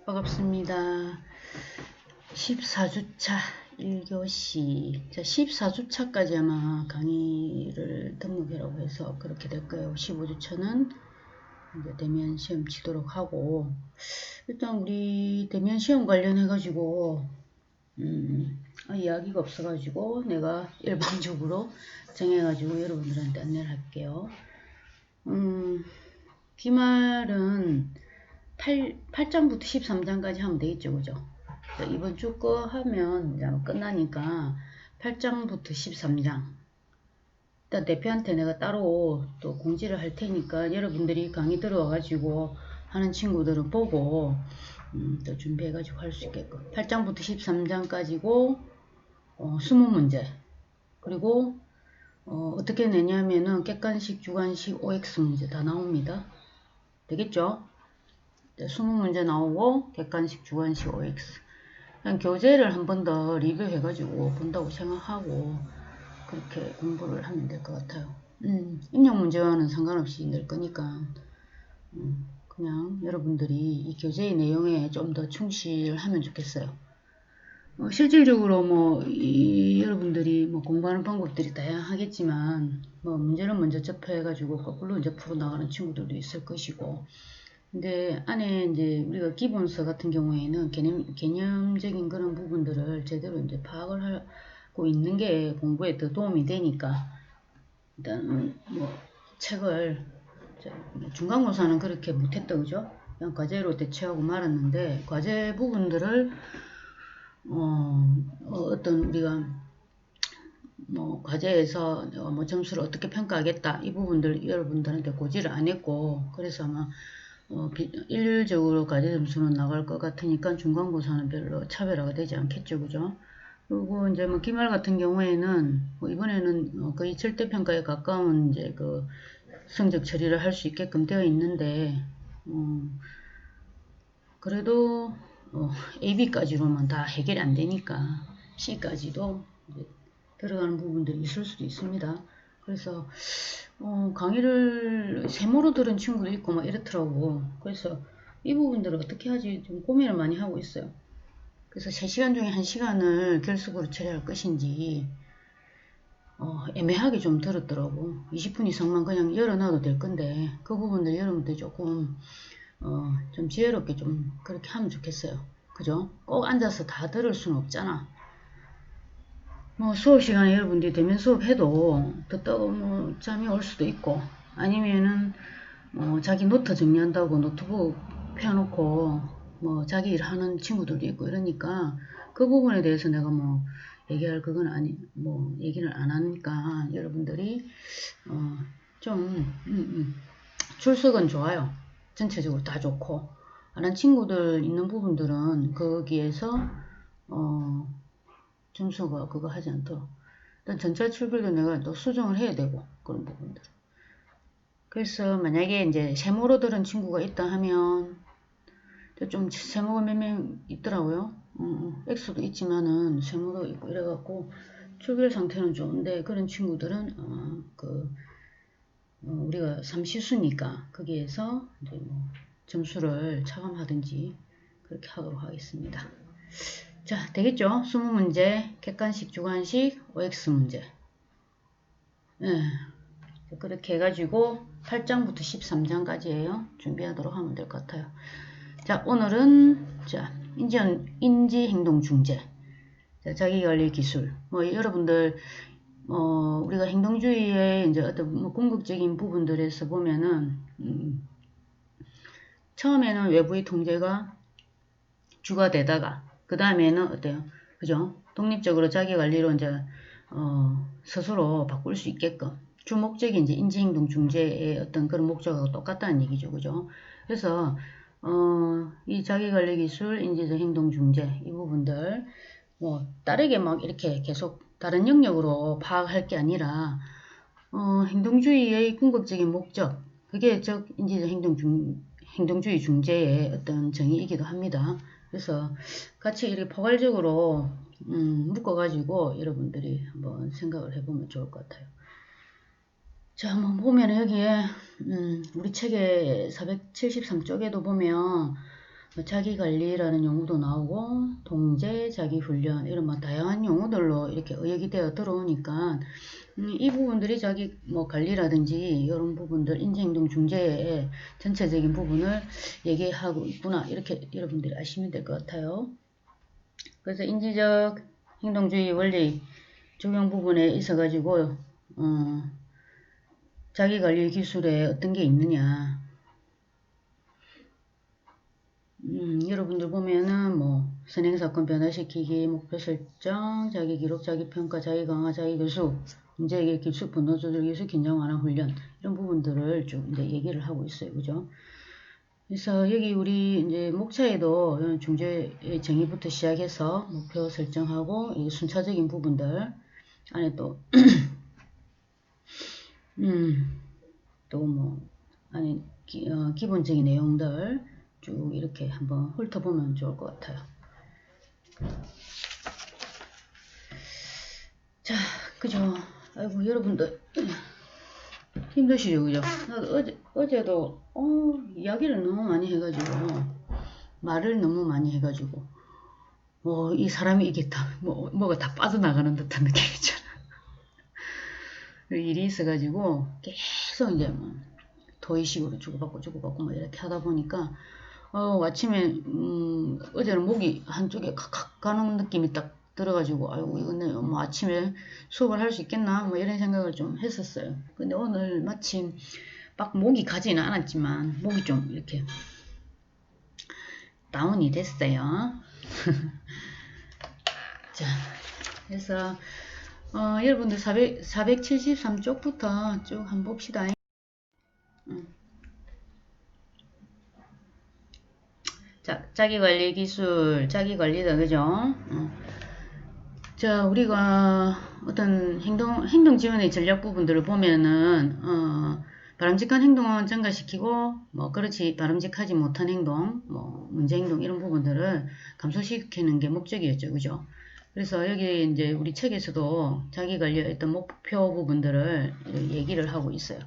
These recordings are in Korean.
반갑습니다. 14주차 1교시. 자, 14주차까지 아마 강의를 등록이라고 해서 그렇게 될 거예요. 15주차는 이제 대면 시험 치도록 하고, 일단 우리 대면 시험 관련해가지고, 이야기가 없어가지고 내가 일반적으로 정해가지고 여러분들한테 안내를 할게요. 기말은 8장부터 13장까지 하면 되겠죠, 그죠? 이번 주 거 하면 이제 끝나니까 8장부터 13장. 일단 대표한테 내가 따로 또 공지를 할 테니까 여러분들이 강의 들어와가지고 하는 친구들은 보고 또 준비해가지고 할 수 있게끔. 8장부터 13장까지고 20문제. 그리고 어떻게 내냐면은 객관식, 주관식, OX 문제 다 나옵니다. 되겠죠? 20문제 나오고 객관식, 주관식, OX. 그냥 교재를 한 번 더 리뷰해가지고 본다고 생각하고 그렇게 공부를 하면 될 것 같아요. 입력 문제와는 상관없이 낼 거니까 그냥 여러분들이 이 교재의 내용에 좀 더 충실하면 좋겠어요. 실질적으로 여러분들이 공부하는 방법들이 다양하겠지만 문제는 먼저 접해가지고 거꾸로 이제 풀어 나가는 친구들도 있을 것이고, 근데 안에 이제 우리가 기본서 같은 경우에는 개념적인 그런 부분들을 제대로 이제 파악을 하고 있는 게 공부에 더 도움이 되니까 일단 책을 중간고사는 그렇게 못했다, 그죠? 그냥 과제로 대체하고 말았는데 과제 부분들을 어떤 우리가 과제에서 점수를 어떻게 평가하겠다 이 부분들 여러분들한테 고지를 안 했고, 그래서 아마 일률적으로 과제 점수는 나갈 것 같으니까 중간고사는 별로 차별화가 되지 않겠죠, 그죠? 그리고 이제 기말 같은 경우에는 이번에는 거의 절대평가에 가까운 이제 그 성적 처리를 할 수 있게끔 되어 있는데, 그래도 AB까지로만 다 해결이 안 되니까 C까지도 이제 들어가는 부분들이 있을 수도 있습니다. 그래서 강의를 세모로 들은 친구도 있고 막 이렇더라고. 그래서 이 부분들을 어떻게 하지 좀 고민을 많이 하고 있어요. 그래서 3시간 중에 1시간을 결석으로 처리할 것인지 애매하게 좀 들었더라고. 20분 이상만 그냥 열어놔도 될 건데 그 부분들 여러분들 조금 좀 지혜롭게 좀 그렇게 하면 좋겠어요. 그죠? 꼭 앉아서 다 들을 수는 없잖아. 수업 시간에 여러분들이 대면 수업해도 듣다가 잠이 올 수도 있고, 아니면은 자기 노트 정리한다고 노트북 펴놓고 자기 일 하는 친구들도 있고 이러니까 그 부분에 대해서 내가 얘기할 그건 아니 얘기를 안 하니까 여러분들이 좀 출석은 좋아요. 전체적으로 다 좋고, 안 한 친구들 있는 부분들은 거기에서 점수가 그거 하지 않도록 일단 전체 출결도 내가 또 수정을 해야 되고 그런 부분들. 그래서 만약에 이제 세모로 들은 친구가 있다 하면 좀 세모가 몇 명 있더라고요. X도 있지만은 세모도 있고 이래갖고 출결 상태는 좋은데 그런 친구들은 우리가 삼시수니까 거기에서 이제 점수를 차감하든지 그렇게 하도록 하겠습니다. 자, 되겠죠? 20문제, 객관식, 주관식, OX 문제. 그렇게 해가지고 8장부터 13장까지예요. 준비하도록 하면 될 것 같아요. 자, 오늘은 인지행동중재, 자기관리 기술. 여러분들 우리가 행동주의의 이제 어떤 궁극적인 부분들에서 보면은 처음에는 외부의 통제가 주가 되다가 그 다음에는 어때요? 그죠? 독립적으로 자기관리로 이제 스스로 바꿀 수 있게끔 주목적인 이제 인지행동 중재의 어떤 그런 목적하고 똑같다는 얘기죠, 그죠? 그래서 이 자기관리 기술, 인지적 행동 중재 이 부분들 다르게 막 이렇게 계속 다른 영역으로 파악할 게 아니라 행동주의의 궁극적인 목적, 그게 즉 인지적 행동주의 중재의 어떤 정의이기도 합니다. 그래서 같이 이렇게 포괄적으로 묶어가지고 여러분들이 한번 생각을 해보면 좋을 것 같아요. 자, 한번 보면 여기에 우리 책의 473쪽에도 보면 자기관리라는 용어도 나오고 통제, 자기훈련 이런 다양한 용어들로 이렇게 의역이 되어 들어오니까 이 부분들이 자기 관리라든지 이런 부분들 인지행동 중재의 전체적인 부분을 얘기하고 있구나 이렇게 여러분들이 아시면 될 것 같아요. 그래서 인지적 행동주의 원리 적용 부분에 있어 가지고 자기관리 기술에 어떤 게 있느냐 여러분들 보면은 선행사건 변화시키기, 목표 설정, 자기 기록, 자기 평가, 자기 강화, 자기 교수, 문제해결 기술, 분노 조절 기술, 긴장 완화 훈련 이런 부분들을 쭉 이제 얘기를 하고 있어요, 그죠? 그래서 여기 우리 이제 목차에도 중재의 정의부터 시작해서 목표 설정하고 이 순차적인 부분들 안에 또 또 안에 기본적인 내용들 쭉 이렇게 한번 훑어보면 좋을 것 같아요. 자, 그죠? 아이고, 여러분들 힘드시죠, 그죠? 어제도 이야기를 너무 많이 해가지고 말을 너무 많이 해가지고 이 사람이 이게 다 뭐가 다 빠져나가는 듯한 느낌 있잖아. 일이 있어가지고 계속 이제 토의식으로 주고받고 이렇게 하다 보니까 아침에 어제는 목이 한쪽에 칵칵 가는 느낌이 딱 들어가지고 아이고 이거는 아침에 수업을 할 수 있겠나 이런 생각을 좀 했었어요. 근데 오늘 마침 막 목이 가지는 않았지만 목이 좀 이렇게 다운이 됐어요. 자, 그래서 여러분들 473쪽부터 쭉 한번 봅시다. 자, 자기관리 기술, 자기관리다, 그죠? 자, 우리가 어떤 행동 지원의 전략 부분들을 보면은, 바람직한 행동은 증가시키고, 그렇지, 바람직하지 못한 행동, 문제 행동, 이런 부분들을 감소시키는 게 목적이었죠, 그죠? 그래서 여기 이제 우리 책에서도 자기관리의 어떤 목표 부분들을 얘기를 하고 있어요.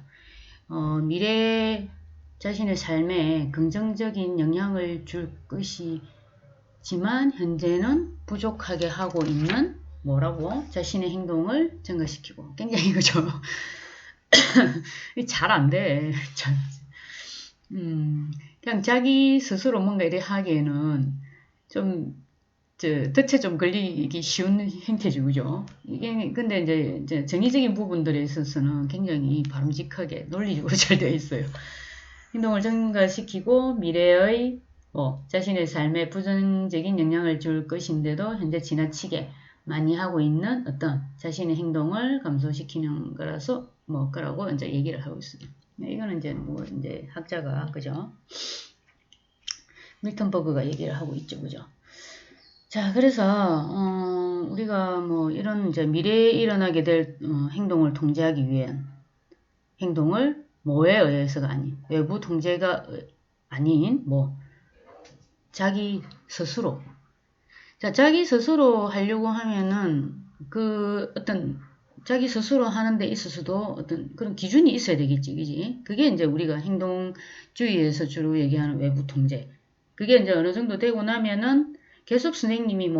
미래 자신의 삶에 긍정적인 영향을 줄 것이지만 현재는 부족하게 하고 있는 뭐라고? 자신의 행동을 증가시키고 굉장히 그죠? 잘 안 돼. 그냥 자기 스스로 뭔가 이래 하기에는 좀 덫에 좀 걸리기 쉬운 형태죠, 그죠? 이게 근데 이제 정의적인 부분들에 있어서는 굉장히 바람직하게 논리적으로 잘 되어 있어요. 행동을 증가시키고 미래의 자신의 삶에 부정적인 영향을 줄 것인데도 현재 지나치게 많이 하고 있는 어떤 자신의 행동을 감소시키는 거라서 거라고 이제 얘기를 하고 있어요. 이거는 이제 학자가 그죠? 밀턴 버그가 얘기를 하고 있죠, 그죠? 자, 그래서 우리가 이런 이제 미래에 일어나게 될 행동을 통제하기 위한 행동을 뭐에 의해서가 아닌 외부 통제가 아닌 자기 스스로 자 자기 스스로 하려고 하면은 그 어떤 자기 스스로 하는 데 있어서도 어떤 그런 기준이 있어야 되겠지, 그지? 그게 이제 우리가 행동주의에서 주로 얘기하는 외부 통제. 그게 이제 어느 정도 되고 나면은 계속 선생님이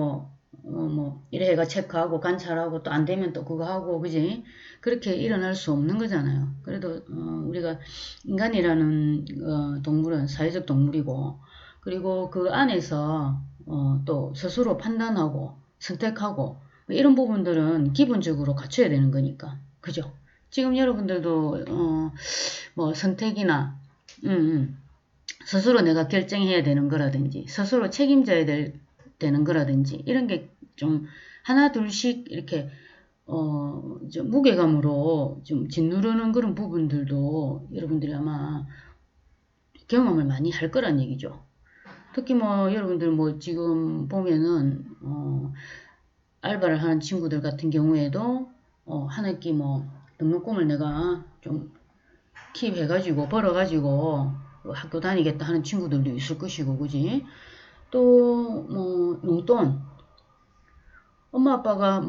이래 해가 체크하고 관찰하고 또 안 되면 또 그거 하고, 그지? 그렇게 일어날 수 없는 거잖아요. 그래도 우리가 인간이라는 동물은 사회적 동물이고, 그리고 그 안에서 또 스스로 판단하고 선택하고 이런 부분들은 기본적으로 갖춰야 되는 거니까, 그죠? 지금 여러분들도 선택이나 스스로 내가 결정해야 되는 거라든지 스스로 책임져야 되는 거라든지 이런 게 좀 하나 둘씩 이렇게 좀 무게감으로 좀 짓누르는 그런 부분들도 여러분들이 아마 경험을 많이 할 거란 얘기죠. 특히 여러분들 지금 보면은 알바를 하는 친구들 같은 경우에도 한 학기 등록금을 내가 좀 킵해가지고 벌어가지고 학교 다니겠다 하는 친구들도 있을 것이고, 그지? 또 용돈 엄마 아빠가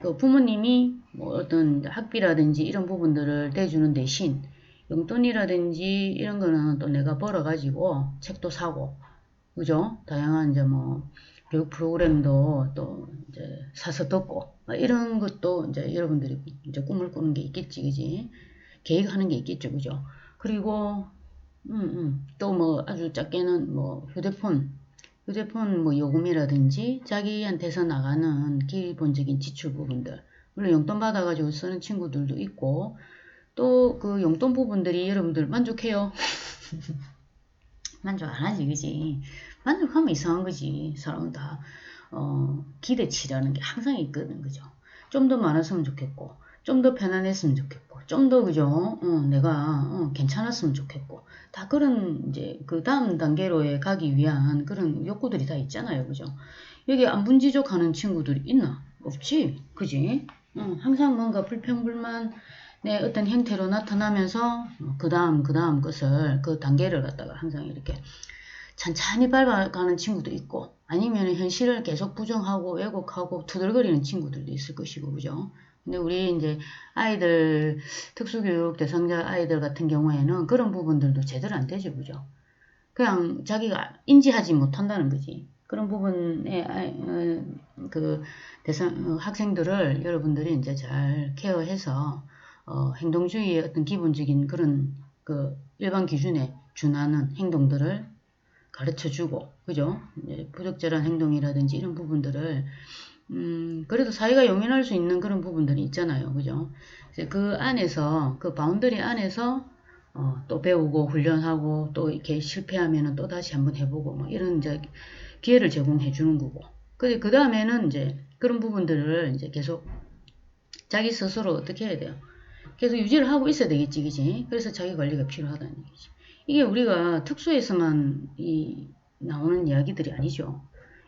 또 부모님이 어떤 학비라든지 이런 부분들을 대주는 대신 용돈이라든지 이런 거는 또 내가 벌어가지고 책도 사고 그죠? 다양한 이제 뭐 교육 프로그램도 또 이제 사서 듣고 이런 것도 이제 여러분들이 이제 꿈을 꾸는 게 있겠지, 그지? 계획하는 게 있겠죠, 그죠? 그리고 또 뭐 아주 작게는 뭐 휴대폰 뭐 요금이라든지 자기한테서 나가는 기본적인 지출 부분들, 물론 용돈 받아가지고 쓰는 친구들도 있고, 또 그 용돈 부분들이 여러분들 만족해요? 만족 안 하지, 그지? 만족하면 이상한 거지. 사람은 다, 기대치라는 게 항상 있거든, 그죠? 좀 더 많았으면 좋겠고, 좀 더 편안했으면 좋겠고, 좀 더, 그죠? 내가, 괜찮았으면 좋겠고, 다 그런, 이제, 그 다음 단계로에 가기 위한 그런 욕구들이 다 있잖아요, 그죠? 여기 안분지족하는 친구들이 있나? 없지, 그지? 항상 뭔가 불평불만, 내 어떤 형태로 나타나면서 그 다음 것을 그 단계를 갖다가 항상 이렇게 찬찬히 밟아가는 친구도 있고 아니면 현실을 계속 부정하고 왜곡하고 투덜거리는 친구들도 있을 것이고 그죠. 근데 우리 이제 아이들 특수교육 대상자 아이들 같은 경우에는 그런 부분들도 제대로 안 되죠, 그죠. 그냥 자기가 인지하지 못한다는 거지. 그런 부분에 그 대상 학생들을 여러분들이 이제 잘 케어해서 행동주의의 어떤 기본적인 그런 그 일반 기준에 준하는 행동들을 가르쳐주고, 그죠? 이제 부적절한 행동이라든지 이런 부분들을, 그래도 사회가 용인할 수 있는 그런 부분들이 있잖아요. 그죠? 이제 그 안에서, 그 바운더리 안에서, 또 배우고 훈련하고 또 이렇게 실패하면은 또 다시 한번 해보고 뭐 이런 이제 기회를 제공해 주는 거고. 그 다음에는 이제 그런 부분들을 이제 계속 자기 스스로 어떻게 해야 돼요? 계속 유지를 하고 있어야 되겠지, 그지? 그래서 자기 관리가 필요하다는 얘기지. 이게 우리가 특수에서만 나오는 이야기들이 아니죠.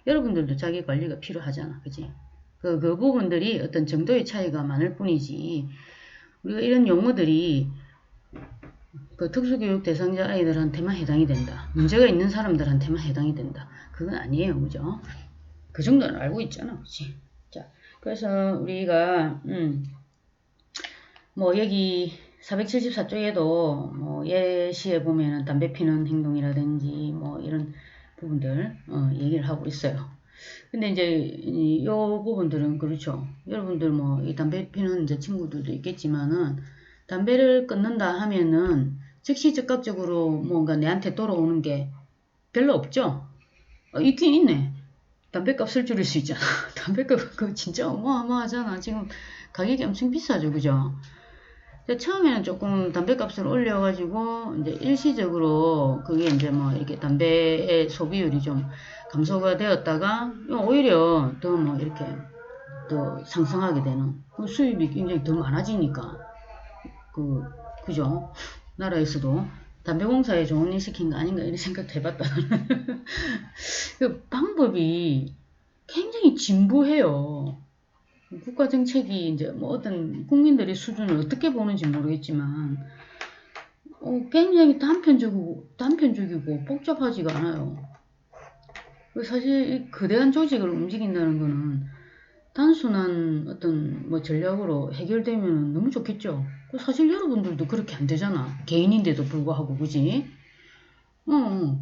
여러분들도 자기 관리가 필요하잖아, 그지? 그 부분들이 어떤 정도의 차이가 많을 뿐이지, 우리가 이런 용어들이 그 특수교육 대상자 아이들한테만 해당이 된다. 문제가 있는 사람들한테만 해당이 된다. 그건 아니에요, 그죠? 그 정도는 알고 있잖아, 그지? 자, 그래서 우리가, 뭐 여기 474쪽에도 뭐 예시에 보면은 담배 피는 행동이라든지 뭐 이런 부분들 얘기를 하고 있어요. 근데 이제 이 부분들은 그렇죠. 여러분들 뭐 이 담배 피는 이제 친구들도 있겠지만은 담배를 끊는다 하면은 즉시 즉각적으로 뭔가 내한테 돌아오는 게 별로 없죠. 있긴 있네. 담배값을 줄일 수 있잖아. 담배값 그거 진짜 어마어마하잖아. 지금 가격이 엄청 비싸죠, 그죠? 처음에는 조금 담배값을 올려가지고 이제 일시적으로 그게 이제 뭐 이렇게 담배의 소비율이 좀 감소가 되었다가 오히려 더 뭐 이렇게 더 상승하게 되는 수입이 굉장히 더 많아지니까 그죠? 나라에서도 담배공사에 좋은 일 시킨 거 아닌가 이런 생각도 해봤다. 그 방법이 굉장히 진부해요. 국가 정책이 이제 뭐 어떤 국민들의 수준을 어떻게 보는지 모르겠지만 굉장히 단편적이고 복잡하지가 않아요. 사실 이 거대한 조직을 움직인다는 거는 단순한 어떤 뭐 전략으로 해결되면 너무 좋겠죠. 사실 여러분들도 그렇게 안 되잖아. 개인인데도 불구하고 그지?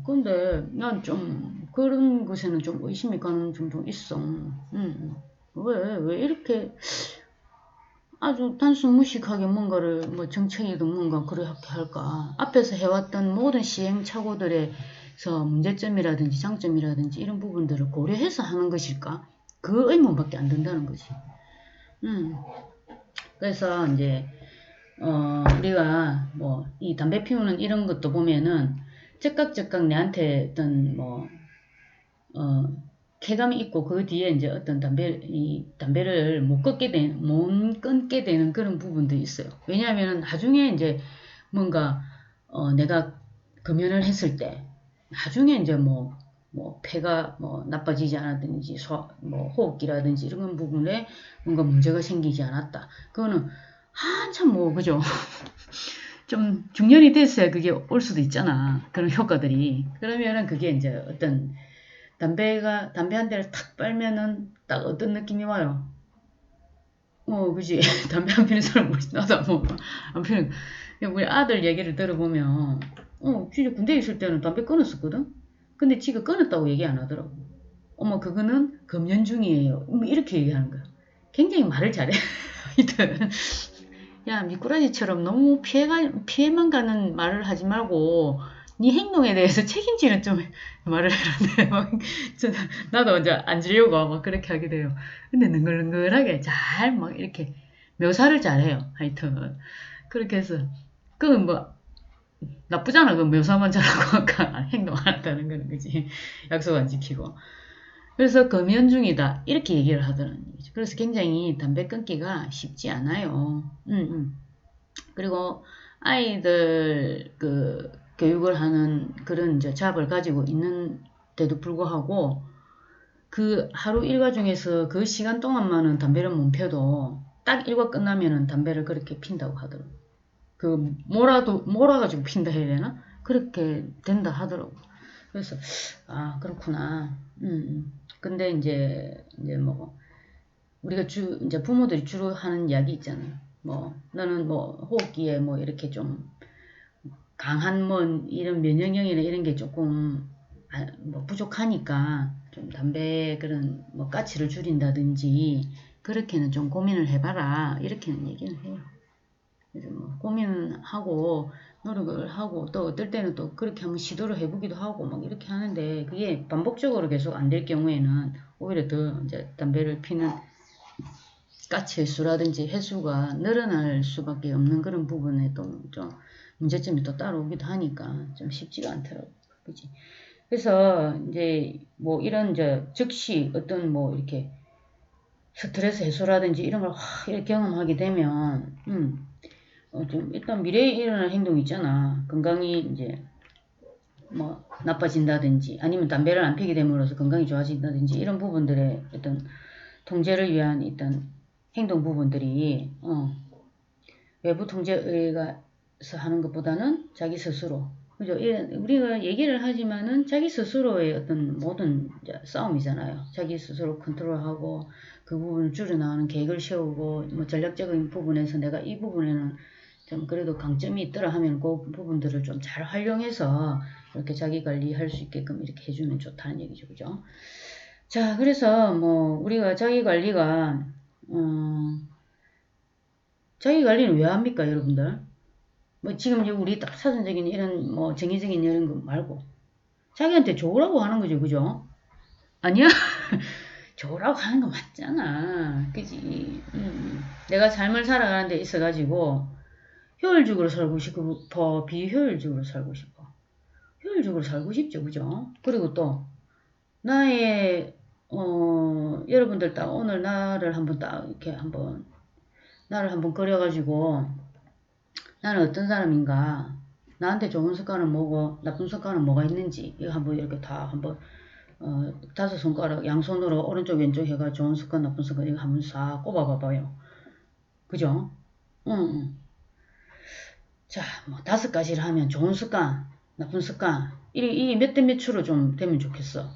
근데 난 좀 그런 것에는 좀 의심이 가는 점도 있어. 왜 이렇게 아주 단순무식하게 뭔가를 뭐 정책이든 뭔가 그렇게 할까. 앞에서 해왔던 모든 시행착오들에서 문제점이라든지 장점이라든지 이런 부분들을 고려해서 하는 것일까? 그 의문밖에 안 든다는 거지. 그래서 이제 우리가 뭐 이 담배 피우는 이런 것도 보면은 즉각 내한테 어떤 뭐 쾌감이 있고 그 뒤에 이제 어떤 담배를 못 끊게 되는 그런 부분도 있어요. 왜냐하면 나중에 이제 뭔가 내가 금연을 했을 때 나중에 이제 뭐 폐가 뭐 나빠지지 않았든지 뭐 호흡기라든지 이런 부분에 뭔가 문제가 생기지 않았다. 그거는 한참 뭐 그죠? 좀 중년이 됐어야 그게 올 수도 있잖아. 그런 효과들이. 그러면은 그게 이제 어떤 담배 한 대를 탁 빨면은 딱 어떤 느낌이 와요? 그지? 담배 안 피는 사람 뭐지? 나도 안 피는. 우리 아들 얘기를 들어보면, 진짜 군대에 있을 때는 담배 끊었었거든? 근데 지가 끊었다고 얘기 안 하더라고. 어머, 그거는 금연 중이에요. 이렇게 얘기하는 거야. 굉장히 말을 잘해. 하여튼, 야, 미꾸라지처럼 너무 피해만 가는 말을 하지 말고, 네 행동에 대해서 책임지는 좀 말을 해라는데, 막, 나도 이제 앉으려고 막 그렇게 하게 돼요. 근데 능글능글하게 잘 막 이렇게 묘사를 잘해요. 하여튼. 그렇게 해서, 그건 뭐, 나쁘잖아. 그 묘사만 잘하고 아까 행동 안 한다는 거는, 그지? 약속 안 지키고. 그래서 금연 중이다. 이렇게 얘기를 하더라는 얘기죠. 그래서 굉장히 담배 끊기가 쉽지 않아요. 그리고 아이들 그 교육을 하는 그런 이제 잡을 가지고 있는데도 불구하고 그 하루 일과 중에서 그 시간 동안만은 담배를 못 펴도 딱 일과 끝나면은 담배를 그렇게 핀다고 하더라고요. 그 몰아가지고 핀다 해야 되나? 그렇게 된다 하더라고. 그래서 아 그렇구나. 근데 이제 뭐 우리가 이제 부모들이 주로 하는 이야기 있잖아요. 뭐 너는 뭐 호흡기에 뭐 이렇게 좀 강한 뭐 이런 면역력이나 이런 게 조금 뭐 부족하니까 좀 담배 그런 뭐 가치를 줄인다든지 그렇게는 좀 고민을 해봐라 이렇게는 얘기는 해요. 그래서 뭐 고민하고 노력을 하고 또 어떨 때는 또 그렇게 한번 시도를 해보기도 하고 막 이렇게 하는데 그게 반복적으로 계속 안 될 경우에는 오히려 더 이제 담배를 피는 가치 횟수라든지 횟수가 늘어날 수밖에 없는 그런 부분에 또 좀 문제점이 또 따라오기도 하니까 좀 쉽지가 않더라고. 그지? 그래서 이제 뭐 이런 이제 즉시 어떤 뭐 이렇게 스트레스 해소라든지 이런 걸 확 이렇게 경험하게 되면 좀 일단 미래에 일어날 행동 있잖아. 건강이 이제 뭐 나빠진다든지 아니면 담배를 안 피게 됨으로써 건강이 좋아진다든지 이런 부분들의 어떤 통제를 위한 일단 행동 부분들이 외부 통제의가서 하는 것보다는 자기 스스로 그죠? 우리가 얘기를 하지만은 자기 스스로의 어떤 모든 싸움이잖아요. 자기 스스로 컨트롤하고 그 부분을 줄여나가는 계획을 세우고 뭐 전략적인 부분에서 내가 이 부분에는 좀 그래도 강점이 있더라 하면 그 부분들을 좀 잘 활용해서 이렇게 자기 관리할 수 있게끔 이렇게 해주면 좋다는 얘기죠. 그죠? 자, 그래서 뭐 우리가 자기 관리가 자기 관리는 왜 합니까, 여러분들? 뭐 지금 우리 딱 사전적인 이런 뭐 정의적인 이런 거 말고 자기한테 좋으라고 하는 거죠, 그죠? 아니야? 좋으라고 하는 거 맞잖아, 그지? 내가 삶을 살아가는 데 있어가지고 효율적으로 살고 싶고 비효율적으로 살고 싶어. 효율적으로 살고 싶죠, 그죠? 그리고 또 나의 여러분들 딱 오늘 나를 한번 딱 이렇게 한번 나를 한번 그려가지고 나는 어떤 사람인가 나한테 좋은 습관은 뭐고 나쁜 습관은 뭐가 있는지 이거 한번 이렇게 다 한번 다섯 손가락 양손으로 오른쪽 왼쪽 해가 좋은 습관 나쁜 습관 이거 한번 싹 꼽아봐봐요. 그죠? 응. 자, 뭐 다섯 가지를 하면 좋은 습관 나쁜 습관 이 몇 대 몇으로 좀 되면 좋겠어.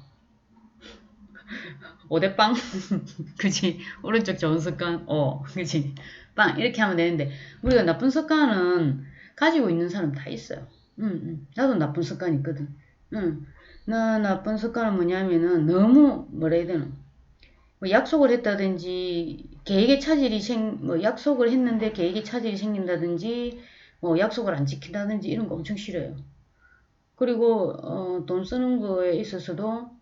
5대 빵? 그지? 오른쪽 좋은 습관? 그지? 빵! 이렇게 하면 되는데, 우리가 나쁜 습관은 가지고 있는 사람 다 있어요. 나도 나쁜 습관 있거든. 나 나쁜 습관은 뭐냐면은, 너무, 뭐라 해야 되나. 뭐 약속을 했다든지, 계획에 차질이 뭐 약속을 했는데 계획에 차질이 생긴다든지, 뭐 약속을 안 지킨다든지, 이런 거 엄청 싫어요. 그리고, 돈 쓰는 거에 있어서도,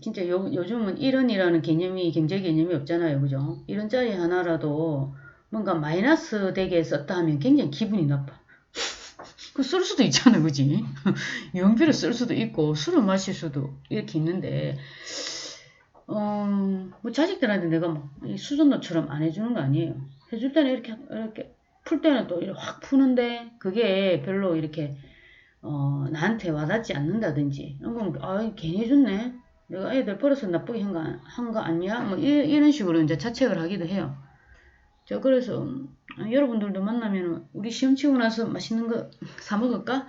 진짜 요즘은 1원이라는 개념이, 경제 개념이 없잖아요. 그죠? 1원짜리 하나라도 뭔가 마이너스 되게 썼다 하면 굉장히 기분이 나빠. 그 쓸 수도 있잖아. 그지? 연비를 쓸 수도 있고, 술을 마실 수도 이렇게 있는데, 뭐 자식들한테 내가 막 수전노처럼 안 해주는 거 아니에요. 해줄 때는 이렇게 풀 때는 또 이렇게 확 푸는데, 그게 별로 이렇게 나한테 와닿지 않는다든지 이런 건 괜히 해줬네 내가 애들 버려서 나쁘게 한 거 아니야 뭐 이런 식으로 이제 자책을 하기도 해요. 저 그래서 여러분들도 만나면 우리 시험 치고 나서 맛있는 거 사 먹을까?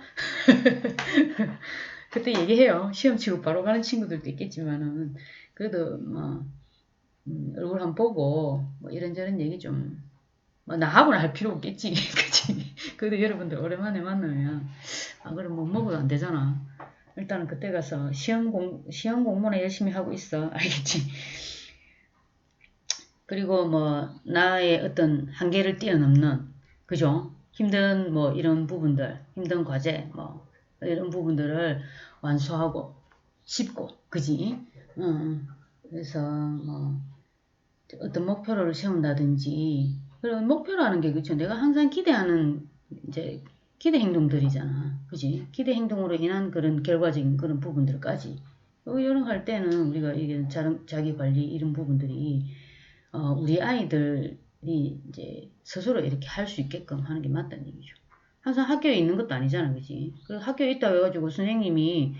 그때 얘기해요. 시험 치고 바로 가는 친구들도 있겠지만은 그래도 뭐 얼굴 한번 보고 뭐 이런저런 얘기 좀 뭐 나하고는 할 필요 없겠지. 그치? 그래도 여러분들 오랜만에 만나면 그럼 못 먹어도 안 되잖아. 일단은 그때 가서 시험 공부나 열심히 하고 있어. 알겠지? 그리고 뭐 나의 어떤 한계를 뛰어넘는, 그죠? 힘든 뭐 이런 부분들, 힘든 과제 뭐 이런 부분들을 완수하고 싶고, 그지? 그래서 뭐 어떤 목표를 세운다든지, 그런 목표라는 게, 그쵸? 내가 항상 기대하는 이제 기대 행동들이잖아. 그지? 기대 행동으로 인한 그런 결과적인 그런 부분들까지. 이런 할 때는 우리가 이게 자기 관리 이런 부분들이 우리 아이들이 이제 스스로 이렇게 할 수 있게끔 하는 게 맞다는 얘기죠. 항상 학교에 있는 것도 아니잖아, 그지? 그 학교에 있다고 해가지고 선생님이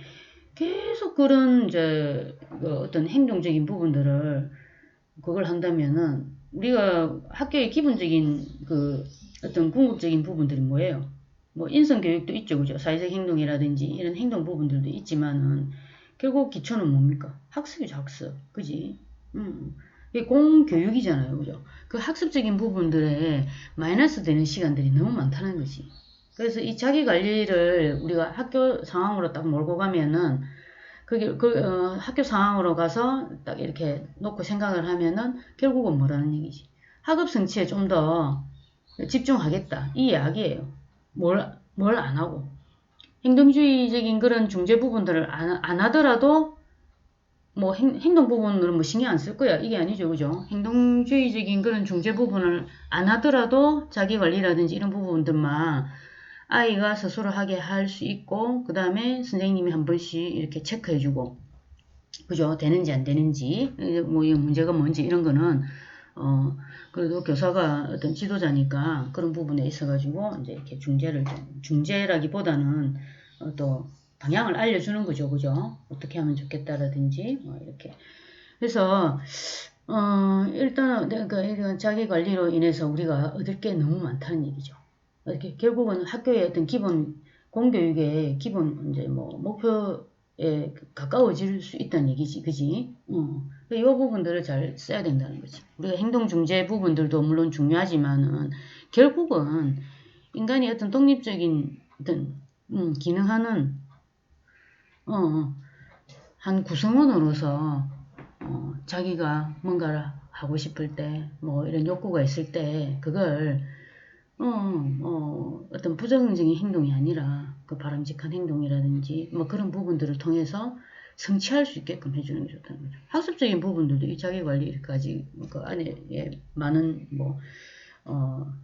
계속 그런 이제 어떤 행동적인 부분들을 그걸 한다면은 우리가 학교의 기본적인 그 어떤 궁극적인 부분들이 뭐예요? 뭐 인성 교육도 있죠, 그죠? 사회적 행동이라든지 이런 행동 부분들도 있지만은 결국 기초는 뭡니까? 학습이죠, 학습, 그지? 이게 공교육이잖아요, 그죠? 그 학습적인 부분들에 마이너스 되는 시간들이 너무 많다는 거지. 그래서 이 자기 관리를 우리가 학교 상황으로 딱 몰고 가면은 학교 상황으로 가서 딱 이렇게 놓고 생각을 하면은 결국은 뭐라는 얘기지? 학업 성취에 좀 더 집중하겠다. 이 이야기예요. 뭘 안 하고. 행동주의적인 그런 중재 부분들을 안 하더라도 뭐 행동 부분으로 뭐 신경 안 쓸 거야. 이게 아니죠. 그죠? 행동주의적인 그런 중재 부분을 안 하더라도 자기 관리라든지 이런 부분들만 아이가 스스로 하게 할 수 있고, 그 다음에 선생님이 한 번씩 이렇게 체크해주고, 그죠? 되는지 안 되는지, 뭐, 이 문제가 뭔지 이런 거는, 그래도 교사가 어떤 지도자니까 그런 부분에 있어가지고, 이제 이렇게 중재라기보다는 또 방향을 알려주는 거죠. 그죠? 어떻게 하면 좋겠다라든지, 뭐, 이렇게. 그래서, 일단은, 그러니까 자기 관리로 인해서 우리가 얻을 게 너무 많다는 얘기죠. 이렇게 결국은 학교의 어떤 기본 공교육의 기본 이제 뭐 목표에 가까워질 수 있다는 얘기지, 그지? 이 부분들을 잘 써야 된다는 거지. 우리가 행동 중재 부분들도 물론 중요하지만은 결국은 인간이 어떤 독립적인 어떤 기능하는 한 구성원으로서 자기가 뭔가를 하고 싶을 때, 뭐 이런 욕구가 있을 때 그걸 어떤 부정적인 행동이 아니라 그 바람직한 행동이라든지 뭐 그런 부분들을 통해서 성취할 수 있게끔 해주는 게 좋다는 거죠. 학습적인 부분들도 이 자기관리까지 그 안에 많은 뭐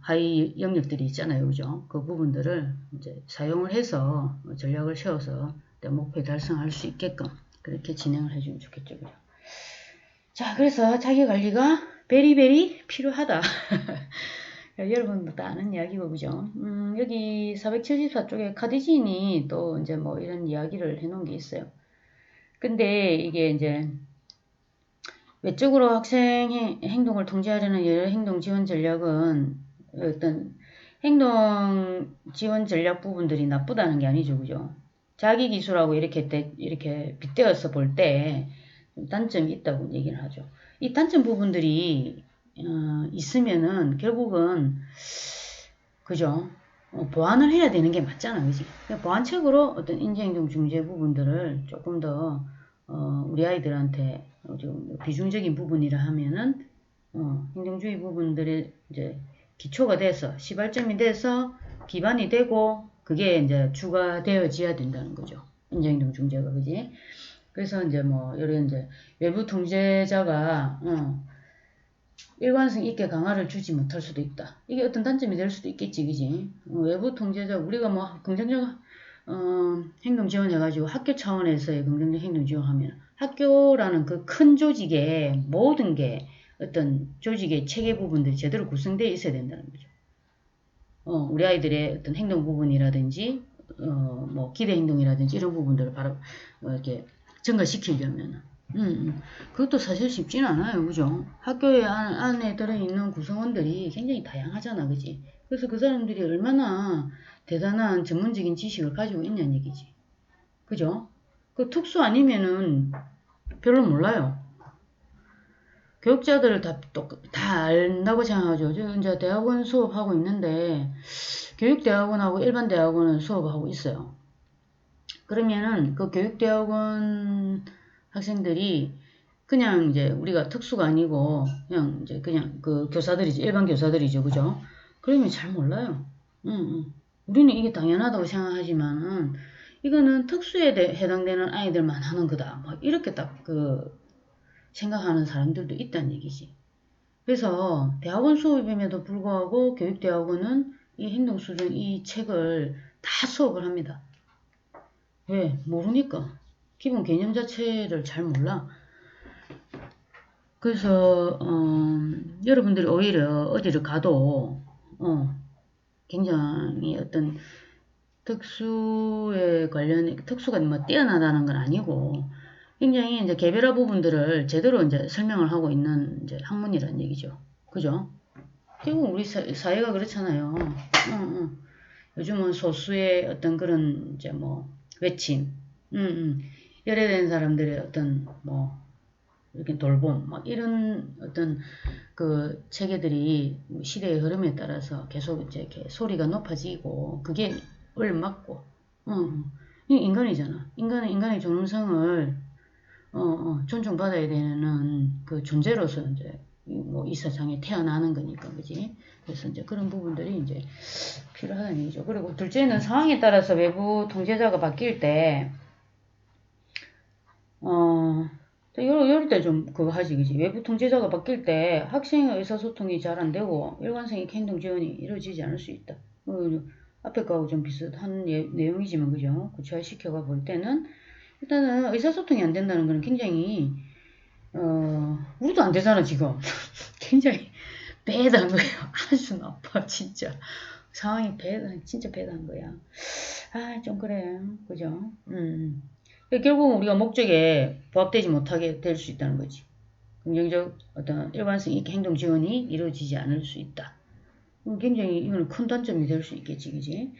하위 영역들이 있잖아요, 그죠? 그 부분들을 이제 사용을 해서 전략을 세워서 내 목표에 달성할 수 있게끔 그렇게 진행을 해주면 좋겠죠, 그죠? 자, 그래서 자기관리가 베리베리 필요하다. 여러분도 다 아는 이야기고, 그죠? 여기 474쪽에 카디진이 또 이제 뭐 이런 이야기를 해놓은 게 있어요. 근데 이게 이제 외적으로 학생 행동을 통제하려는 여러 행동 지원 전략은 어떤 행동 지원 전략 부분들이 나쁘다는 게 아니죠, 그죠? 자기 기술하고 이렇게 빗대어서 볼 때 단점이 있다고 얘기를 하죠. 이 단점 부분들이 있으면은 결국은 그죠? 보완을 해야 되는 게 맞잖아, 그지? 보완책으로 어떤 인지행동 중재 부분들을 조금 더 우리 아이들한테 좀 비중적인 부분이라 하면은 행동주의 부분들이 이제 기초가 돼서 시발점이 돼서 기반이 되고 그게 이제 추가되어져야 된다는 거죠. 인지행동 중재가, 그지? 그래서 이제 뭐 이런 이제 외부 통제자가 일관성 있게 강화를 주지 못할 수도 있다. 이게 어떤 단점이 될 수도 있겠지, 그지? 외부 통제자, 우리가 뭐 긍정적 행동 지원해가지고 학교 차원에서의 긍정적 행동 지원하면 학교라는 그 큰 조직의 모든 게 어떤 조직의 체계 부분들이 제대로 구성되어 있어야 된다는 거죠. 우리 아이들의 어떤 행동 부분이라든지, 뭐 기대 행동이라든지 이런 부분들을 바로 이렇게 증가시키려면. 그것도 사실 쉽지는 않아요, 그죠? 학교에 안에 들어있는 구성원들이 굉장히 다양하잖아, 그지? 그래서 그 사람들이 얼마나 대단한 전문적인 지식을 가지고 있냐는 얘기지. 그죠? 그 특수 아니면은 별로 몰라요. 교육자들을 다 안다고 생각하죠. 저 이제 대학원 수업하고 있는데, 교육대학원하고 일반 대학원은 수업하고 있어요. 그러면은 그 교육대학원 학생들이 그냥 이제 우리가 특수가 아니고 그냥 이제 그냥 그 교사들이지, 일반 교사들이죠, 그죠? 그러면 잘 몰라요. 응, 응. 우리는 이게 당연하다고 생각하지만은 이거는 특수에 해당되는 아이들만 하는 거다. 뭐 이렇게 딱 그 생각하는 사람들도 있다는 얘기지. 그래서 대학원 수업임에도 불구하고 교육대학원은 이 행동수준 이 책을 다 수업을 합니다. 왜? 모르니까. 기본 개념 자체를 잘 몰라. 그래서 여러분들이 오히려 어디를 가도 굉장히 어떤 특수에 관련 특수가 뭐 뛰어나다는 건 아니고 굉장히 이제 개별화 부분들을 제대로 이제 설명을 하고 있는 이제 학문이라는 얘기죠. 그죠? 결국 우리 사회가 그렇잖아요. 요즘은 소수의 어떤 그런 이제 뭐 외침, 열애된 사람들의 어떤 뭐 이렇게 돌봄, 막 이런 어떤 그 체계들이 시대의 흐름에 따라서 계속 이제 이렇게 소리가 높아지고 그게 얼맞고, 이 인간이잖아. 인간은 인간의 존엄성을 존중받아야 되는 그 존재로서 이제 뭐 이 세상에 태어나는 거니까, 그지? 그래서 이제 그런 부분들이 이제 필요하다는 얘기죠. 그리고 둘째는 상황에 따라서 외부 통제자가 바뀔 때, 이럴 때 좀 그거 하지, 그지? 외부 통제자가 바뀔 때 학생의 의사소통이 잘 안 되고 일관성 있게 행동 지원이 이루어지지 않을 수 있다. 앞에 거하고 좀 비슷한 내용이지만, 그죠? 구체화시켜가 볼 때는 일단은 의사소통이 안 된다는 거는 굉장히 우리도 안 되잖아, 지금. 굉장히 배다한 거예요. 아주 나빠, 진짜. 상황이 진짜 배다한 거야. 아, 좀 그래. 그죠? 결국 우리가 목적에 부합되지 못하게 될 수 있다는 거지. 긍정적 어떤 일관성 있게 행동 지원이 이루어지지 않을 수 있다. 굉장히 이거는 큰 단점이 될 수 있겠지, 그지?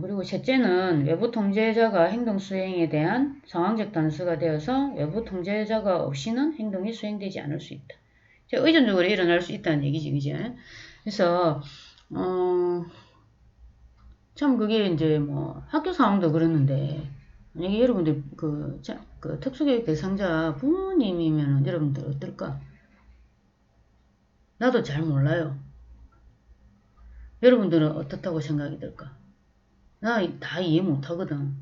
그리고 셋째는 외부 통제자가 행동 수행에 대한 상황적 단서가 되어서 외부 통제자가 없이는 행동이 수행되지 않을 수 있다. 의존적으로 일어날 수 있다는 얘기지, 그지? 그래서, 참 그게 이제 뭐 학교 상황도 그랬는데, 만약에 여러분들 그 특수교육 대상자 부모님이면 여러분들 어떨까? 나도 잘 몰라요. 여러분들은 어떻다고 생각이 들까? 나 다 이해 못하거든.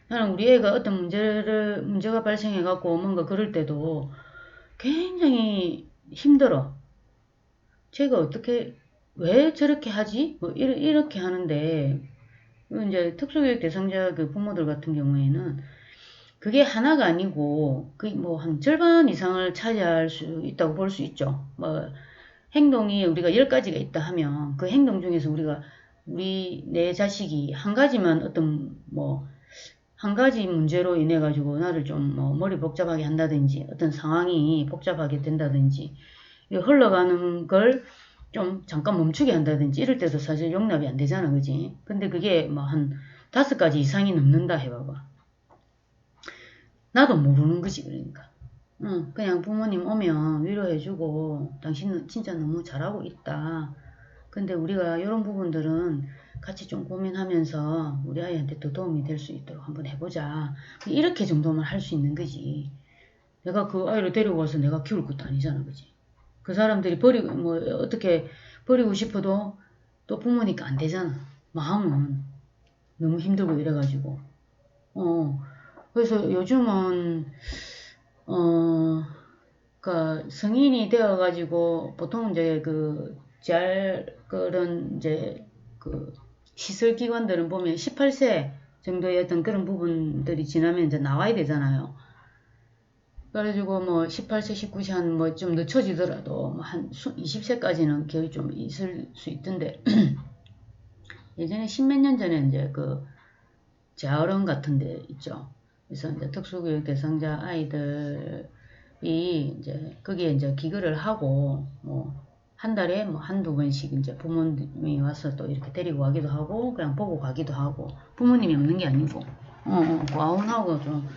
나는 우리 애가 어떤 문제가 발생해갖고 뭔가 그럴 때도 굉장히 힘들어. 제가 어떻게, 왜 저렇게 하지? 뭐, 이렇게 하는데, 이제 특수교육 대상자 그 부모들 같은 경우에는 그게 하나가 아니고, 그 뭐 한 절반 이상을 차지할 수 있다고 볼 수 있죠. 뭐, 행동이 우리가 10가지가 있다 하면 그 행동 중에서 우리 내 자식이 한 가지만 어떤 뭐 한 가지 문제로 인해 가지고 나를 좀 뭐 머리 복잡하게 한다든지 어떤 상황이 복잡하게 된다든지 흘러가는 걸 좀 잠깐 멈추게 한다든지 이럴 때도 사실 용납이 안 되잖아, 그지? 근데 그게 뭐 한 5가지 이상이 넘는다 해봐봐. 나도 모르는 거지, 그러니까. 그냥 부모님 오면 위로해주고 당신은 진짜 너무 잘하고 있다. 근데 우리가 이런 부분들은 같이 좀 고민하면서 우리 아이한테 더 도움이 될 수 있도록 한번 해보자. 이렇게 정도만 할 수 있는 거지. 내가 그 아이를 데리고 와서 내가 키울 것도 아니잖아, 그지? 그 사람들이 뭐 어떻게 버리고 싶어도 또 부모니까 안 되잖아. 마음은 너무 힘들고 이래가지고. 그래서 요즘은 그러니까 성인이 되어가지고 보통 이제 그런 이제 그 시설기관들은 보면 18세 정도의 어떤 그런 부분들이 지나면 이제 나와야 되잖아요. 그래가지고 뭐 18세, 19세 한 뭐 좀 늦춰지더라도 뭐 한 20세까지는 거의 좀 있을 수 있던데 예전에 10몇 년 전에 이제 그 재활원 같은 데 있죠. 그래서 이제 특수교육 대상자 아이들이 이제 거기에 이제 기거를 하고 뭐 한 달에 뭐 한두 번씩 이제 부모님이 와서 또 이렇게 데리고 가기도 하고 그냥 보고 가기도 하고 부모님이 없는 게 아니고 과원하고 좀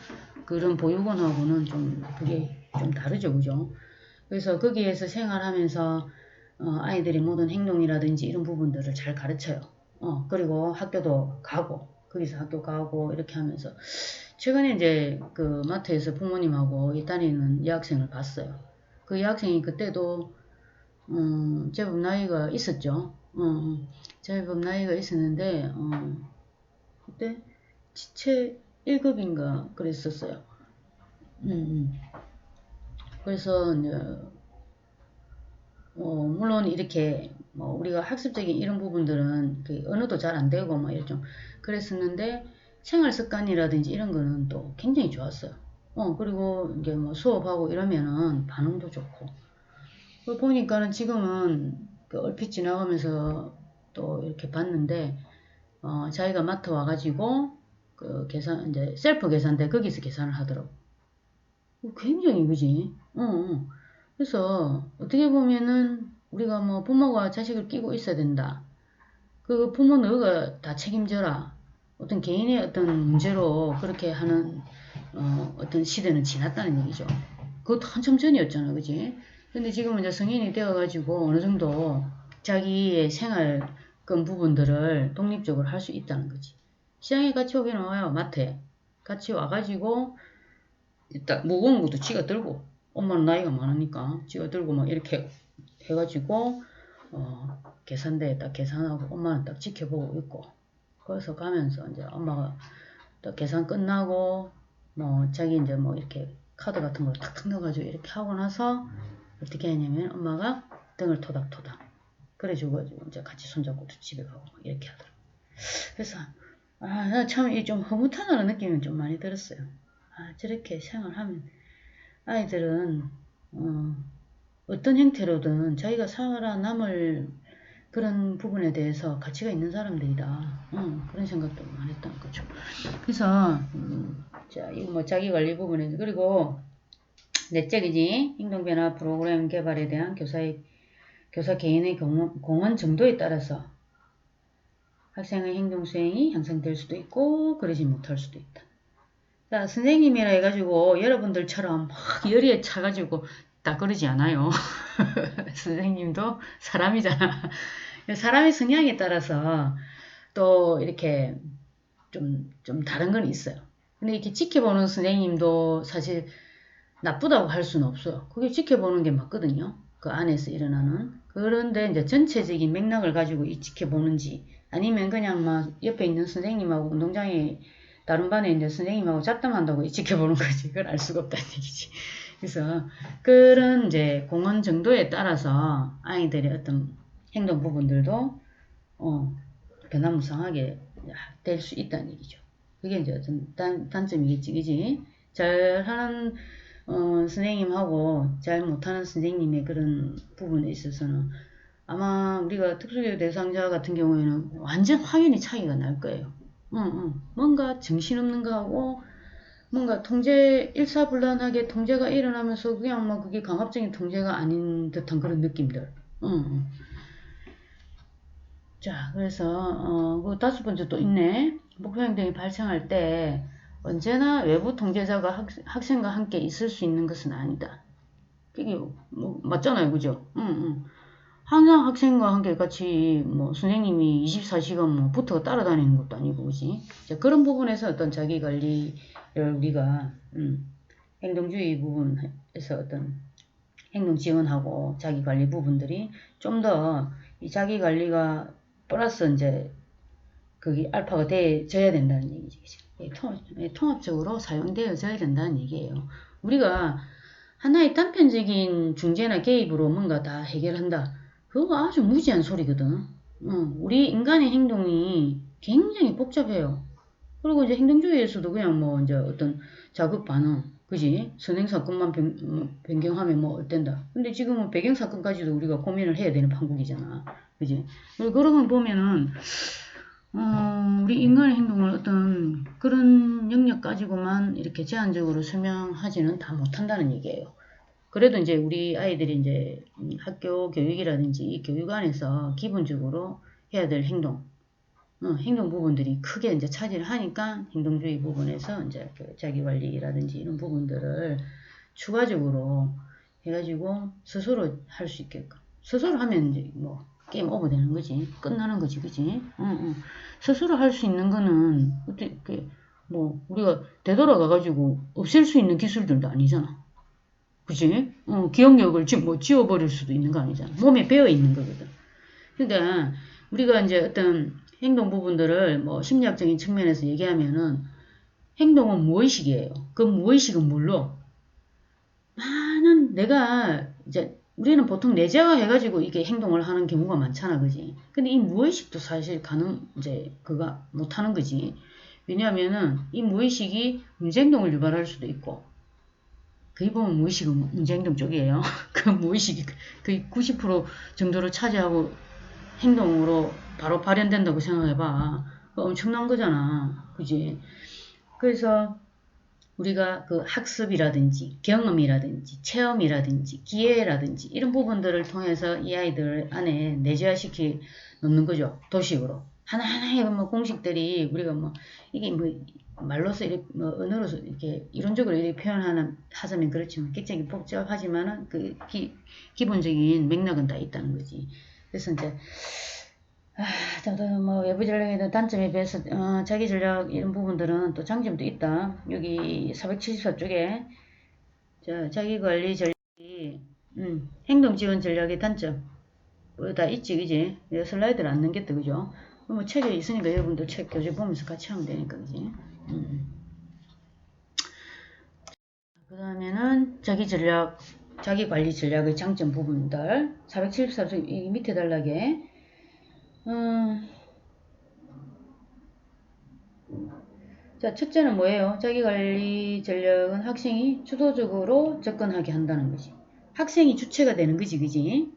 그런 보육원하고는 좀 그게 좀 다르죠, 그죠? 그래서 거기에서 생활하면서 아이들의 모든 행동이라든지 이런 부분들을 잘 가르쳐요. 그리고 학교도 가고 거기서 학교 가고 이렇게 하면서 최근에 이제 그 마트에서 부모님하고 이 다니는 여학생을 봤어요. 그 여학생이 그때도 제법 나이가 있었죠. 제법 나이가 있었는데 그때 지체 1급인가 그랬었어요. 그래서 이제 물론 이렇게 뭐 우리가 학습적인 이런 부분들은 그 언어도 잘 안 되고 막 이런 좀 그랬었는데 생활 습관이라든지 이런 거는 또 굉장히 좋았어요. 그리고 이제 뭐 수업하고 이러면은 반응도 좋고. 그걸 보니까는 지금은 그 얼핏 지나가면서 또 이렇게 봤는데 자기가 마트 와가지고 그 계산 이제 셀프 계산대 거기서 계산을 하더라고. 굉장히 그지? 그래서 어떻게 보면은 우리가 뭐 부모가 자식을 끼고 있어야 된다. 그 부모 너가 다 책임져라. 어떤 개인의 어떤 문제로 그렇게 하는 어떤 시대는 지났다는 얘기죠. 그것도 한참 전이었잖아, 그지? 근데 지금은 이제 성인이 되어가지고 어느 정도 자기의 생활권 부분들을 독립적으로 할 수 있다는 거지. 시장에 같이 오긴 와요, 마트에. 같이 와가지고 일단 무거운 것도 지가 들고 엄마는 나이가 많으니까 지가 들고 막 이렇게 해가지고 계산대에 딱 계산하고 엄마는 딱 지켜보고 있고 거기서 가면서 이제 엄마가 또 계산 끝나고 뭐 자기 이제 뭐 이렇게 카드 같은 걸 탁탁 넣어가지고 이렇게 하고 나서 어떻게 하냐면 엄마가 등을 토닥토닥 그래주고 이제 같이 손잡고 집에 가고 막 이렇게 하더라고. 그래서 나 참 이 좀 허무하다는 느낌이 좀 많이 들었어요. 저렇게 생활하면 아이들은 어떤 형태로든 자기가 살아남을 그런 부분에 대해서 가치가 있는 사람들이다. 그런 생각도 많이 했던 거죠. 그래서 자, 이거 뭐 자기관리 부분에서 그리고 넷째이지 행동변화 프로그램 개발에 대한 교사 개인의 공헌 정도에 따라서 학생의 행동 수행이 향상될 수도 있고 그러지 못할 수도 있다. 자, 선생님이라 해가지고 여러분들처럼 막 열의에 차가지고 다 그러지 않아요. 선생님도 사람이잖아. 사람의 성향에 따라서 또 이렇게 좀 다른 건 있어요. 근데 이렇게 지켜보는 선생님도 사실 나쁘다고 할 수는 없어요. 그게 지켜보는 게 맞거든요. 그 안에서 일어나는. 그런데 이제 전체적인 맥락을 가지고 이 지켜보는지 아니면 그냥 막 옆에 있는 선생님하고 운동장에 다른 반에 있는 선생님하고 잡담한다고 지켜보는 거지. 그걸 알 수가 없다는 얘기지. 그래서 그런 이제 공헌 정도에 따라서 아이들의 어떤 행동 부분들도 변화무쌍하게 될 수 있다는 얘기죠. 그게 이제 어떤 단점이겠지, 그지? 잘하는 선생님하고 잘 못하는 선생님의 그런 부분에 있어서는 아마 우리가 특수교육 대상자 같은 경우에는 완전 확연히 차이가 날 거예요. 뭔가 정신없는 거하고 뭔가 일사불란하게 통제가 일어나면서 그냥 막 그게 강압적인 통제가 아닌 듯한 그런 느낌들. 자, 그래서 그 다섯 번째 또 있네. 목표 행동이 발생할 때 언제나 외부 통제자가 학생과 함께 있을 수 있는 것은 아니다. 이게 뭐 맞잖아요, 그죠? 항상 학생과 함께 같이 뭐 선생님이 24시간 뭐 붙어 따라다니는 것도 아니고, 그지? 자, 그런 부분에서 어떤 자기 관리를 우리가 행동주의 부분에서 어떤 행동 지원하고 자기 관리 부분들이 좀 더 이 자기 관리가 플러스 이제 그게 알파가 되어야 된다는 얘기지. 통합적으로 사용되어져야 된다는 얘기예요. 우리가 하나의 단편적인 중재나 개입으로 뭔가 다 해결한다. 그거 아주 무지한 소리거든. 우리 인간의 행동이 굉장히 복잡해요. 그리고 이제 행동주의에서도 그냥 뭐 이제 어떤 자극 반응, 그지? 선행 사건만 변경하면 뭐 어땠다. 근데 지금은 배경 사건까지도 우리가 고민을 해야 되는 판국이잖아, 그지? 그런 걸 보면은 우리 인간의 행동을 어떤 그런 영역 가지고만 이렇게 제한적으로 설명하지는 다 못한다는 얘기예요. 그래도 이제 우리 아이들이 이제 학교 교육이라든지 교육 안에서 기본적으로 해야 될 행동 부분들이 크게 이제 차지를 하니까 행동주의 부분에서 이제 그 자기 관리라든지 이런 부분들을 추가적으로 해가지고 스스로 할 수 있게끔. 스스로 하면 이제 뭐 게임 오버 되는 거지. 끝나는 거지, 그지? 스스로 할 수 있는 거는, 어떻게, 뭐, 우리가 되돌아가가지고 없앨 수 있는 기술들도 아니잖아. 그지? 기억력을 뭐 지워버릴 수도 있는 거 아니잖아. 몸에 배어 있는 거거든. 그러니까, 우리가 이제 어떤 행동 부분들을 뭐 심리학적인 측면에서 얘기하면은, 행동은 무의식이에요. 그 무의식은 뭘로? 많은 내가 이제 우리는 보통 내재화해가지고 이게 행동을 하는 경우가 많잖아, 그지? 근데 이 무의식도 사실 이제 그가 못하는 거지. 왜냐하면은 이 무의식이 문제행동을 유발할 수도 있고, 거의 보면 무의식은 문제행동 쪽이에요. 그 무의식이 거의 90% 정도를 차지하고 행동으로 바로 발현된다고 생각해봐. 엄청난 거잖아, 그지? 그래서 우리가 그 학습이라든지 경험이라든지 체험이라든지 기회라든지 이런 부분들을 통해서 이 아이들 안에 내재화시키 놓는 거죠. 도식으로. 하나하나의 뭐 공식들이 우리가 뭐 이게 뭐 말로서 이렇게 뭐 언어로서 이렇게 이론적으로 이렇게 하자면 그렇지만 굉장히 복잡하지만은 그 기본적인 맥락은 다 있다는 거지. 그래서 이제 저도 뭐 외부 전략에는 단점에 비해서 자기 전략 이런 부분들은 또 장점도 있다. 여기 474쪽에 자기 관리 전략이 행동 지원 전략의 단점 뭐 다 있지, 그지? 내가 슬라이드를 안 넘겼다, 그죠? 뭐 책에 있으니까 여러분들 책 교재 보면서 같이 하면 되니까, 그지? 그 다음에는 자기 전략, 자기 관리 전략의 장점 부분들 474쪽 이 밑에 단락에 자, 첫째는 뭐예요? 자기관리 전략은 학생이 주도적으로 접근하게 한다는 거지. 학생이 주체가 되는 거지, 그지?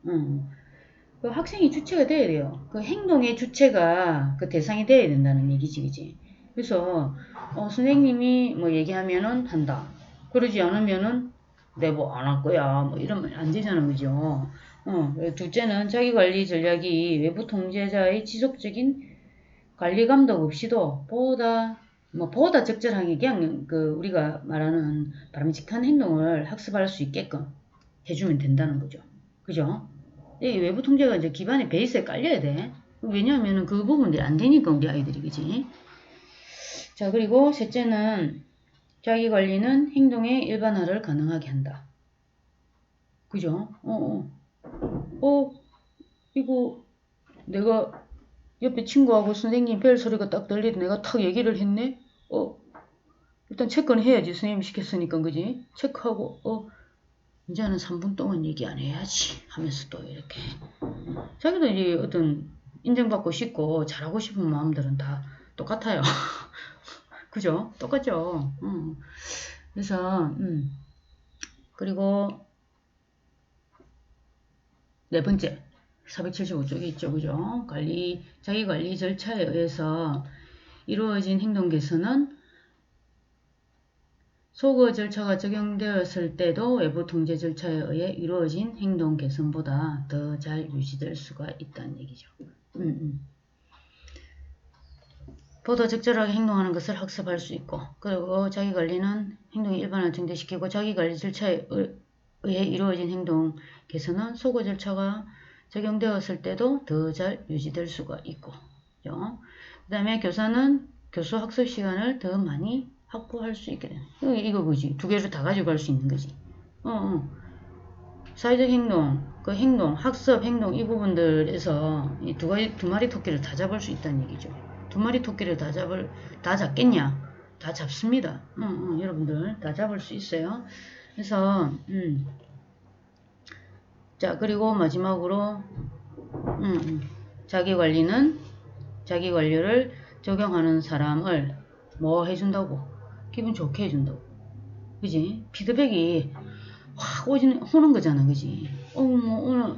그 학생이 주체가 돼야 돼요. 그 행동의 주체가 그 대상이 돼야 된다는 얘기지, 그지? 그래서, 선생님이 뭐 얘기하면은 한다. 그러지 않으면은 내뭐 안 할 거야. 뭐 이러면 안 되잖아, 그죠? 둘째는 자기관리 전략이 외부 통제자의 지속적인 관리 감독 없이도 보다 적절하게 그냥 그 우리가 말하는 바람직한 행동을 학습할 수 있게끔 해주면 된다는 거죠. 그죠? 이 외부 통제가 이제 기반의 베이스에 깔려야 돼. 왜냐하면 그 부분들이 안 되니까 우리 아이들이, 그지? 자, 그리고 셋째는 자기 관리는 행동의 일반화를 가능하게 한다. 그죠? 이거 내가 옆에 친구하고 선생님 벨 소리가 딱 들리고 내가 탁 얘기를 했네? 일단 체크는 해야지. 선생님 시켰으니까, 그지? 체크하고, 이제는 3분 동안 얘기 안 해야지. 하면서 또 이렇게. 자기도 이제 어떤 인정받고 싶고 잘하고 싶은 마음들은 다 똑같아요. 그죠? 똑같죠? 그래서, 그리고 네 번째. 475쪽에 있죠. 그죠? 자기 관리 절차에 의해서 이루어진 행동 개선은 소거 절차가 적용되었을 때도 외부 통제 절차에 의해 이루어진 행동 개선보다 더 잘 유지될 수가 있다는 얘기죠. 보다 적절하게 행동하는 것을 학습할 수 있고, 그리고 자기관리는 행동의 일반화를 증대시키고 자기관리 절차에 의해 이루어진 행동 개선은 소거 절차가 적용되었을 때도 더 잘 유지될 수가 있고, 그 다음에 교사는 교수 학습 시간을 더 많이 확보할 수 있게 되는. 이거 그지? 두 개를 다 가지고 갈 수 있는 거지. 사회적 행동, 그 행동, 학습, 행동 이 부분들에서 이 두 마리 토끼를 다 잡을 수 있다는 얘기죠. 두 마리 토끼를 다 잡겠냐? 다 잡습니다. 여러분들 다 잡을 수 있어요. 그래서 자, 그리고 마지막으로 자기 관리를 적용하는 사람을 뭐 해준다고? 기분 좋게 해준다고. 그지? 피드백이 확 오는 거잖아, 그지? 오늘,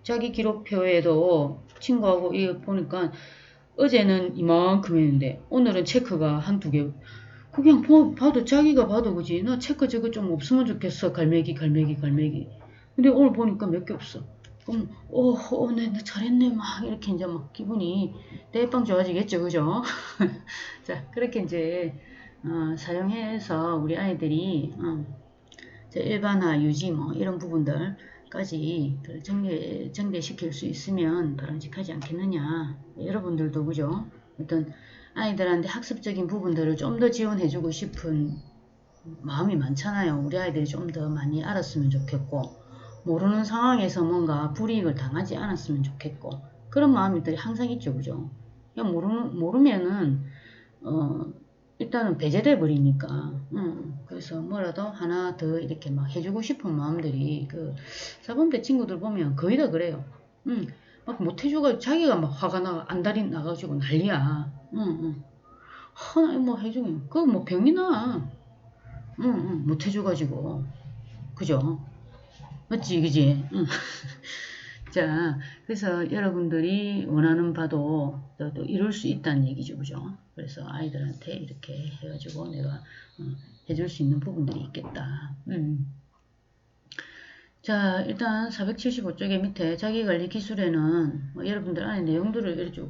자기 기록표에도 친구하고 이거 보니까 어제는 이만큼 했는데, 오늘은 체크가 한두 개. 그냥 봐도, 자기가 봐도, 그지? 나 체크 저거 좀 없으면 좋겠어. 갈매기. 근데 오늘 보니까 몇 개 없어. 그럼, 나 잘했네. 막, 이렇게 이제 막 기분이 대빵 좋아지겠죠, 그죠? 자, 그렇게 이제, 사용해서 우리 아이들이, 일반화, 유지, 뭐, 이런 부분들 까지 전개시킬 수 있으면 바람직하지 않겠느냐. 여러분들도 그죠? 어떤 아이들한테 학습적인 부분들을 좀 더 지원해주고 싶은 마음이 많잖아요. 우리 아이들이 좀 더 많이 알았으면 좋겠고, 모르는 상황에서 뭔가 불이익을 당하지 않았으면 좋겠고, 그런 마음들이 항상 있죠. 그죠? 그냥 모르면은 일단은 배제돼 버리니까. 그래서 뭐라도 하나 더 이렇게 막 해주고 싶은 마음들이 그 4번대 친구들 보면 거의 다 그래요. 막 못해줘가지고 자기가 막 화가 안달이 나가지고 난리야. 하나 뭐 해주면 그거 뭐 병이 나. 못해줘가지고. 그죠? 맞지, 그지? 자, 그래서 여러분들이 원하는 바도 또 이룰 수 있다는 얘기죠. 그죠? 그래서 아이들한테 이렇게 해가지고 내가 해줄 수 있는 부분들이 있겠다. 자, 일단 475쪽의 밑에 자기관리 기술에는 뭐 여러분들 안에 내용들을 이렇게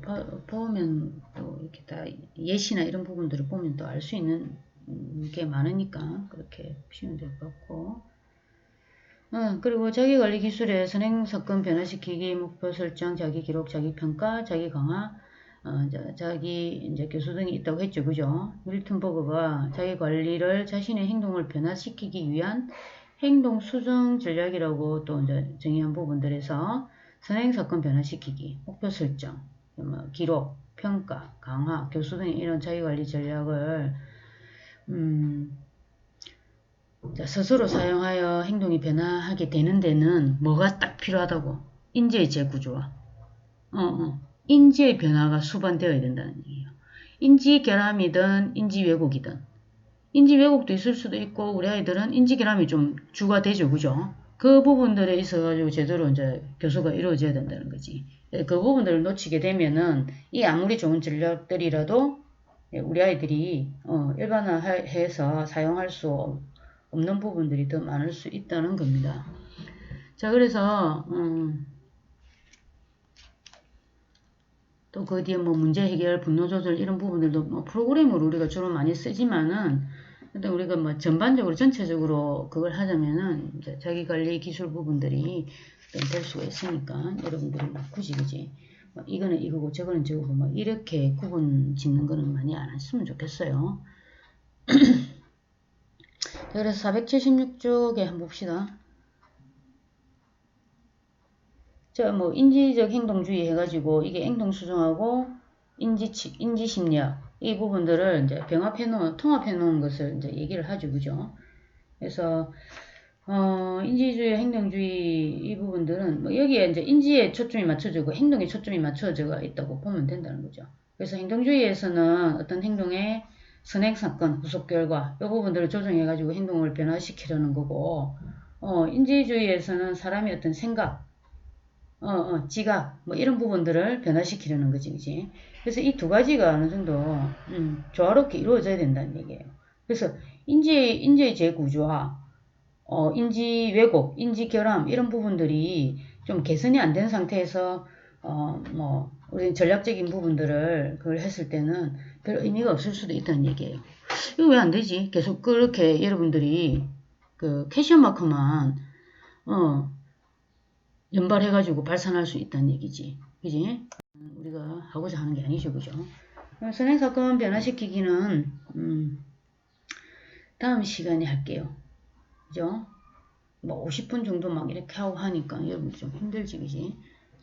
보면 또 이렇게 다 예시나 이런 부분들을 보면 또 알 수 있는 게 많으니까 그렇게 보시면 될 것 같고, 그리고 자기관리 기술의 선행사건 변화시키기, 목표 설정, 자기 기록, 자기 평가, 자기 강화, 자기 이제 교수 등이 있다고 했죠, 그죠? 밀턴 버거가 자기 관리를 자신의 행동을 변화시키기 위한 행동 수정 전략이라고 또 이제 정의한 부분들에서 선행사건 변화시키기, 목표 설정, 기록, 평가, 강화, 교수 등의 이런 자기관리 전략을 스스로 사용하여 행동이 변화하게 되는 데는 뭐가 딱 필요하다고? 인지의 재구조화. 인지의 변화가 수반되어야 된다는 얘기예요. 인지 결함이든 인지 왜곡이든. 인지 왜곡도 있을 수도 있고 우리 아이들은 인지 결함이 좀 주가 되죠. 그죠? 그 부분들에 있어가지고 제대로 이제 교수가 이루어져야 된다는 거지. 그 부분들을 놓치게 되면은 이 아무리 좋은 전략들이라도 우리 아이들이 일반화해서 사용할 수 없는 부분들이 더 많을 수 있다는 겁니다. 자, 그래서 또 그 뒤에 뭐 문제 해결, 분노 조절 이런 부분들도 뭐 프로그램으로 우리가 주로 많이 쓰지만은 일단 우리가 뭐 전반적으로 전체적으로 그걸 하자면은 이제 자기 관리 기술 부분들이 될 수가 있으니까 여러분들이 뭐 굳이 그지 뭐 이거는 이거고 저거는 저거고 뭐 이렇게 구분 짓는 거는 많이 안 했으면 좋겠어요. 그래서 476쪽에 한번 봅시다. 자, 뭐 인지적 행동주의 해가지고 이게 행동 수정하고 인지심리학 이 부분들을 이제 통합해 놓은 것을 이제 얘기를 하죠, 그죠? 그래서 인지주의, 행동주의 이 부분들은 뭐 여기에 이제 인지에 초점이 맞춰지고 행동에 초점이 맞춰져 있다고 보면 된다는 거죠. 그래서 행동주의에서는 어떤 행동의 선행사건, 후속결과 이 부분들을 조정해가지고 행동을 변화시키려는 거고, 인지주의에서는 사람의 어떤 생각, 지각, 뭐 이런 부분들을 변화시키려는 거지, 그지? 그래서 이 두 가지가 어느 정도 조화롭게 이루어져야 된다는 얘기예요. 그래서 인지의 재구조화, 인지 왜곡, 인지 결함 이런 부분들이 좀 개선이 안 된 상태에서 뭐 우리 전략적인 부분들을 그걸 했을 때는 별 의미가 없을 수도 있다는 얘기예요. 이거 왜 안 되지? 계속 그렇게 여러분들이 그 캐시어 마크만 연발해가지고 발산할 수 있다는 얘기지. 그지? 우리가 하고자 하는 게 아니죠. 그죠? 선행사건 변화시키기는 다음 시간에 할게요. 그죠? 뭐 50분 정도 막 이렇게 하고 하니까 여러분들 좀 힘들지. 그지?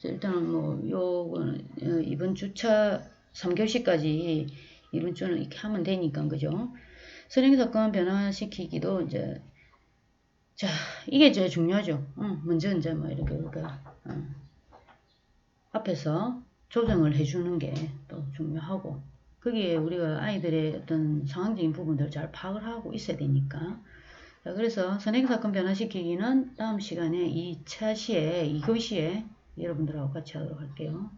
일단은 뭐 요거는 이번 주차 3교시까지 이번 주는 이렇게 하면 되니까. 그죠? 선행사건 변화시키기도 이제 자, 이게 제일 중요하죠. 먼저 이제 뭐 이렇게 우리가 앞에서 조정을 해주는 게 또 중요하고, 거기에 우리가 아이들의 어떤 상황적인 부분들을 잘 파악을 하고 있어야 되니까. 자, 그래서 선행사건 변화시키기는 다음 시간에 2차 시에 2교시에 여러분들하고 같이 하도록 할게요.